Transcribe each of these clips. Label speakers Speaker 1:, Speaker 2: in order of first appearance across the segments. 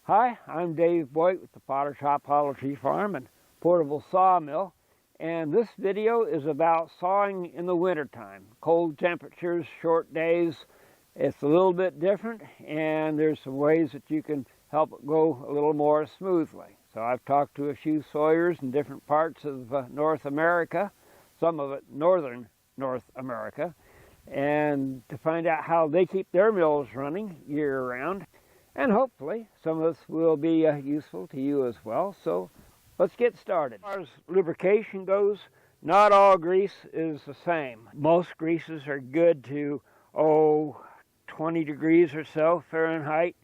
Speaker 1: Hi, I'm Dave Boyt with the Potter Shop Hollow Tree Farm and Portable Sawmill, and this video is about sawing in the wintertime. Cold temperatures, short days, it's a little bit different, and there's some ways that you can help it go a little more smoothly. So I've talked to a few sawyers in different parts of North America, some of it northern North America, and to find out how they keep their mills running year-round. And hopefully some of this will be useful to you as well. So let's get started. As far as lubrication goes, not all grease is the same. Most greases are good to 20 degrees or so Fahrenheit.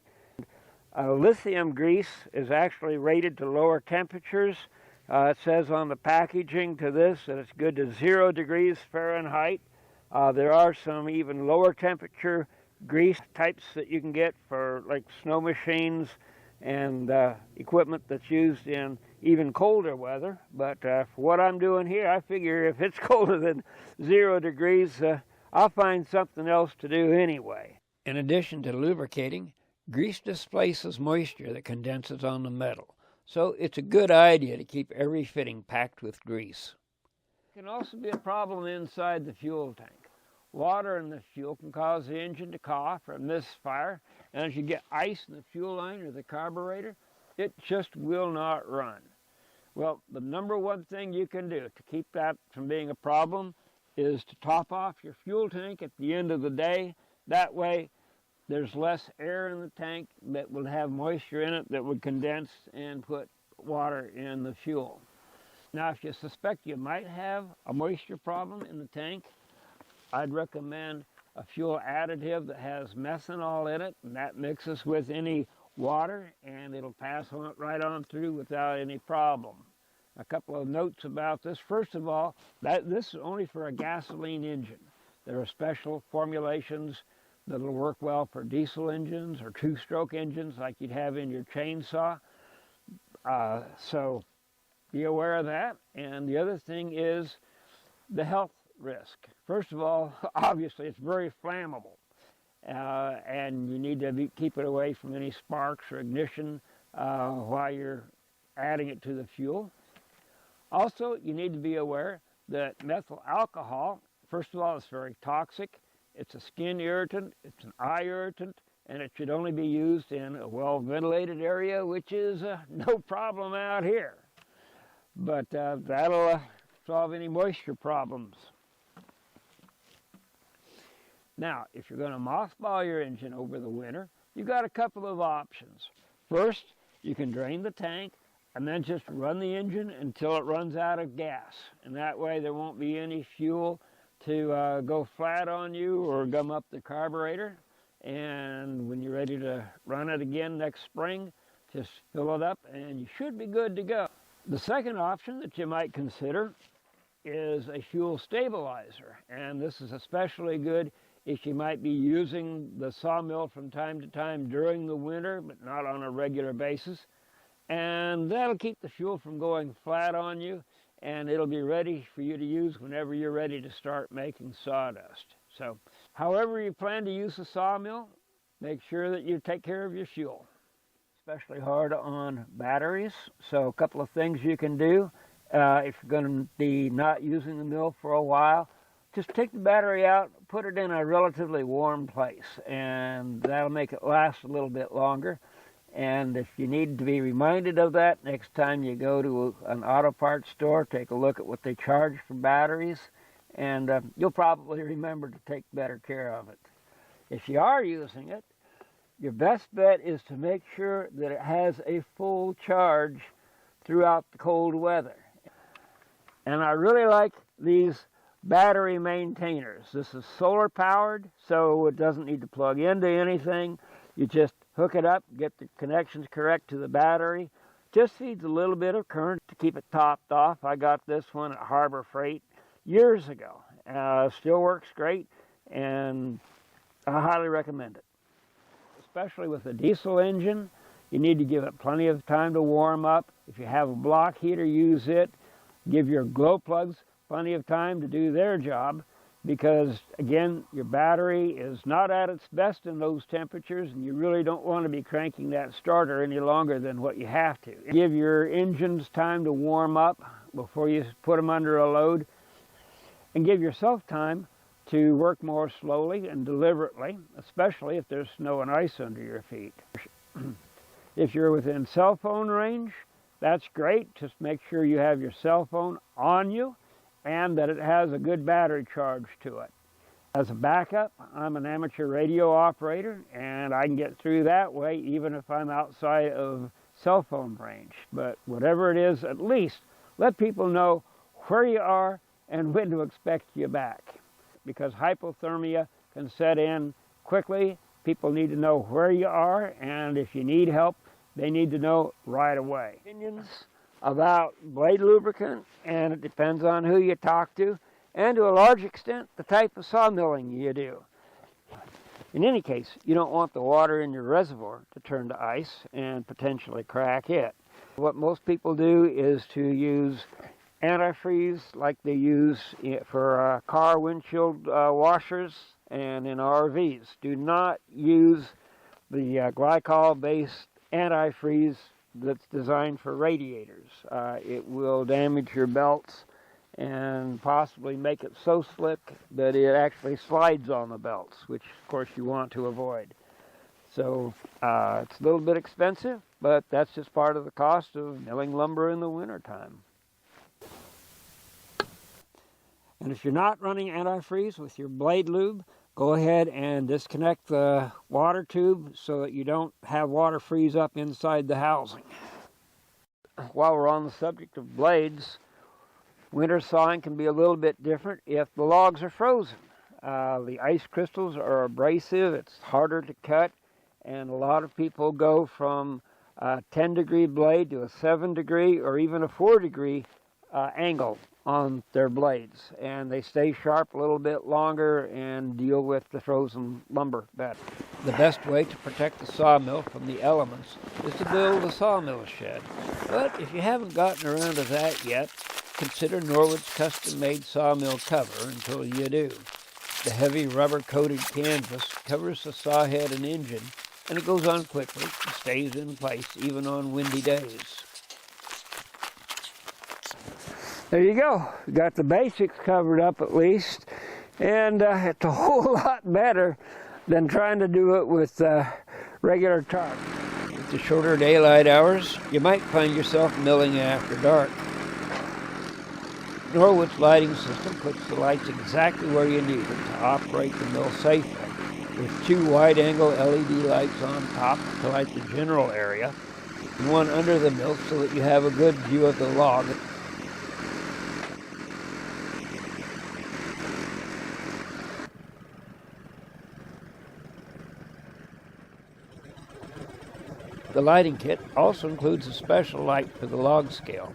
Speaker 1: Lithium grease is actually rated to lower temperatures. It says on the packaging to this that it's good to 0 degrees Fahrenheit. There are some even lower temperature grease types that you can get for like snow machines and equipment that's used in even colder weather. But for what I'm doing here, I figure if it's colder than 0 degrees, I'll find something else to do anyway. In addition to lubricating, grease displaces moisture that condenses on the metal. So it's a good idea to keep every fitting packed with grease. It can also be a problem inside the fuel tank. Water in the fuel can cause the engine to cough or misfire, and as you get ice in the fuel line or the carburetor, it just will not run. Well, the number one thing you can do to keep that from being a problem is to top off your fuel tank at the end of the day. That way there's less air in the tank that will have moisture in it that would condense and put water in the fuel. Now, if you suspect you might have a moisture problem in the tank, I'd recommend a fuel additive that has methanol in it, and that mixes with any water and it'll pass on it right on through without any problem. A couple of notes about this. First of all, this is only for a gasoline engine. There are special formulations that'll work well for diesel engines or two-stroke engines like you'd have in your chainsaw. So be aware of that. And the other thing is the health risk. First of all, obviously it's very flammable, and you need to keep it away from any sparks or ignition while you're adding it to the fuel. Also, you need to be aware that methyl alcohol, first of all, it's very toxic. It's a skin irritant, it's an eye irritant, and it should only be used in a well-ventilated area, which is no problem out here. But that'll solve any moisture problems. Now, if you're going to mothball your engine over the winter, you've got a couple of options. First, you can drain the tank and then just run the engine until it runs out of gas. And that way there won't be any fuel to go flat on you or gum up the carburetor. And when you're ready to run it again next spring, just fill it up and you should be good to go. The second option that you might consider is a fuel stabilizer. And this is especially good if you might be using the sawmill from time to time during the winter, but not on a regular basis. And that'll keep the fuel from going flat on you, and it'll be ready for you to use whenever you're ready to start making sawdust. So, however you plan to use the sawmill, make sure that you take care of your fuel. Especially hard on batteries, so a couple of things you can do. If you're going to be not using the mill for a while, just take the battery out, put it in a relatively warm place, and that'll make it last a little bit longer. And if you need to be reminded of that, next time you go to an auto parts store, take a look at what they charge for batteries, and you'll probably remember to take better care of it. If you are using it, your best bet is to make sure that it has a full charge throughout the cold weather. And I really like these battery maintainers. This is solar powered, so it doesn't need to plug into anything. You just hook it up, get the connections correct to the battery. Just needs a little bit of current to keep it topped off. I got this one at Harbor Freight years ago. Still works great, and I highly recommend it. Especially with a diesel engine, you need to give it plenty of time to warm up. If you have a block heater, use it. Give your glow plugs plenty of time to do their job. because, again, your battery is not at its best in those temperatures, and you really don't want to be cranking that starter any longer than what you have to. Give your engines time to warm up before you put them under a load, and give yourself time to work more slowly and deliberately, especially if there's snow and ice under your feet. If you're within cell phone range, that's great. Just make sure you have your cell phone on you and that it has a good battery charge to it. As a backup, I'm an amateur radio operator, and I can get through that way even if I'm outside of cell phone range. But whatever it is, at least let people know where you are and when to expect you back. Because hypothermia can set in quickly. People need to know where you are, and if you need help, they need to know right away. Opinions about blade lubricant, and it depends on who you talk to, and to a large extent, the type of sawmilling you do. In any case, you don't want the water in your reservoir to turn to ice and potentially crack it. What most people do is to use antifreeze like they use for car windshield washers and in RVs. Do not use the glycol-based antifreeze that's designed for radiators. It will damage your belts and possibly make it so slick that it actually slides on the belts, which of course you want to avoid. So it's a little bit expensive, but that's just part of the cost of milling lumber in the wintertime. And if you're not running antifreeze with your blade lube, go ahead and disconnect the water tube so that you don't have water freeze up inside the housing. While we're on the subject of blades, winter sawing can be a little bit different if the logs are frozen. The ice crystals are abrasive, it's harder to cut, and a lot of people go from a 10-degree blade to a 7-degree or even a 4-degree angle on their blades, and they stay sharp a little bit longer and deal with the frozen lumber better. The best way to protect the sawmill from the elements is to build a sawmill shed. But if you haven't gotten around to that yet, consider Norwood's custom-made sawmill cover until you do. The heavy rubber-coated canvas covers the sawhead and engine, and it goes on quickly and stays in place even on windy days. There you go. We got the basics covered up at least, and it's a whole lot better than trying to do it with regular tarp. With the shorter daylight hours, you might find yourself milling after dark. Norwood's lighting system puts the lights exactly where you need them to operate the mill safely, with 2 wide-angle LED lights on top to light the general area, and one under the mill so that you have a good view of the log. The lighting kit also includes a special light for the log scale.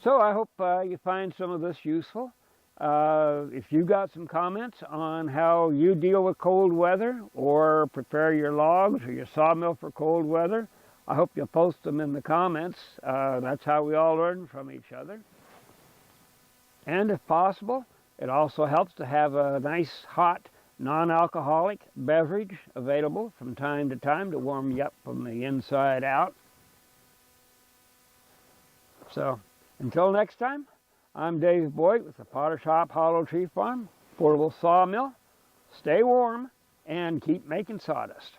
Speaker 1: So I hope you find some of this useful. If you've got some comments on how you deal with cold weather or prepare your logs or your sawmill for cold weather, I hope you'll post them in the comments. That's how we all learn from each other. And if possible, it also helps to have a nice, hot, non-alcoholic beverage available from time to time to warm you up from the inside out. So, until next time, I'm Dave Boyt with the Potter Shop Hollow Tree Farm, portable sawmill. Stay warm and keep making sawdust.